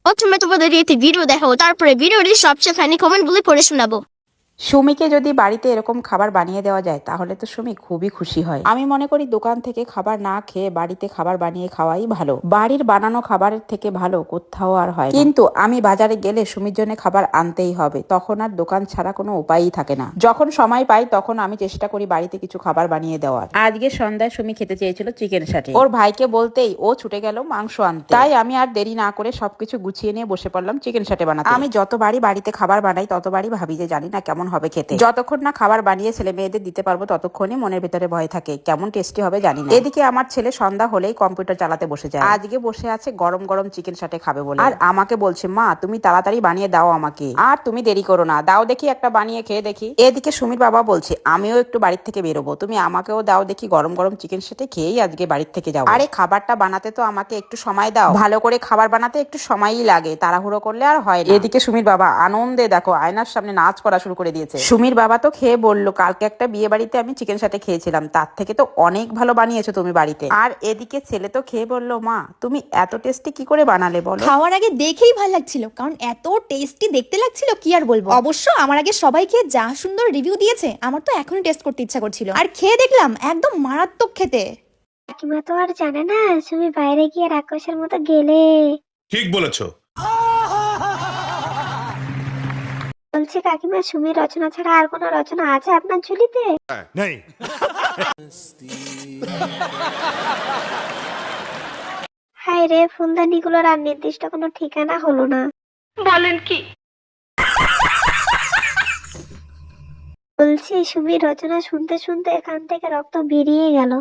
প্রথমে তোমাদের একটি ভিডিও দেখাবো, তারপরে ভিডিওটির সবচেয়ে ফানি কমেন্টগুলি পড়ে শোনাবো। সুমিকে যদি বাড়িতে এরকম খাবার বানিয়ে দেওয়া যায় তাহলে তো সুমি খুবই খুশি হয়। আমি মনে করি দোকান থেকে খাবার না খেয়ে বাড়িতে খাবার বানিয়ে খাওয়াই ভালো। বাড়ির বানানো খাবারের থেকে ভালো কোথাও আর হয় না। কিন্তু আমি বাজারে গেলে সুমির জন্য খাবার আনতেই হবে, তখন আর দোকান ছাড়া কোনো উপায়ই থাকে না। যখন সময় পাই তখন আমি চেষ্টা করি বাড়িতে কিছু খাবার বানিয়ে দেওয়ার। আজকে সন্ধ্যায় সুমি খেতে চেয়েছিল চিকেন সাটে, ওর ভাইকে বলতেই ও ছুটে গেল মাংস আনতে। তাই আমি আর দেরি না করে সবকিছু গুছিয়ে নিয়ে বসে পড়লাম চিকেন সাটে বানাতে। আমি যতবারই বাড়িতে খাবার বানাই ততবারই ভাবি যে জানি না কেমন হবে খেতে। যতক্ষণ না খাবার বানিয়ে ছেলে মেয়েদের দিতে পারবো ততক্ষণই মনের ভিতরে ভয় থাকে কেমন টেস্টি হবে জানি না। এদিকে আমার ছেলে সন্ধ্যা হলেই কম্পিউটার চালাতে বসে যায়। আজকে বসে আছে গরম গরম চিকেন সাটে খাবে বলে, আর আমাকে বলছে মা তুমি তাড়াতাড়ি বানিয়ে দাও আমাকে, আর তুমি দেরি করো না, দাও দেখি একটা বানিয়ে খেয়ে দেখি। এদিকে সুমির বাবা বলছে আমিও একটু বাড়ির থেকে বেরোবো, তুমি আমাকেও দাও দেখি গরম গরম চিকেন সাটে খেয়েই আজকে বাড়ির থেকে যাবো। আরে খাবারটা বানাতে তো আমাকে একটু সময় দাও, ভালো করে খাবার বানাতে একটু সময়ই লাগে, তাড়াহুড়ো করলে আর হয় না। এদিকে সুমির বাবা আনন্দে দেখো আয়নার সামনে নাচ করা শুরু করে দিয়েছে। সুমির বাবা তো খেয়ে বললো কালকে একটা বিয়ে বাড়িতে আমি চিকেন সাটে খেয়েছিলাম, তার থেকে তো অনেক ভালো বানিয়েছো তুমি বাড়িতে। আর এদিকে ছেলে তো খেয়ে বললো মা তুমি এত টেস্টি কি করে বানালে বলো। খাওয়ার আগে দেখেই ভালো লাগছিল, কারণ এত টেস্টি দেখতে লাগছিল কি আর বলবো। অবশ্য আমার আগে সবাই খেয়ে যা সুন্দর রিভিউ দিয়েছে আমার তো এখনই টেস্ট করতে ইচ্ছা করছিল, আর খেয়ে দেখলাম একদম মারাত্মক খেতে। কাকিমা তো আর জানে না তুমি বাইরে গিয়ে রাক্ষসের মতো গেলে। ঠিক বলেছো। বলছি কাকিমা সুমির রচনা ছাড়া আর কোনো রচনা আছে আপনার ঝুলিতে? নেই। হায় রে, ফুলদানিগুলোর আর নির্দিষ্ট কোনো ঠিকানা হলো না। বলেন কি? বলছি সুমির রচনা শুনতে শুনতে এখান থেকে রক্ত বেরিয়ে গেল।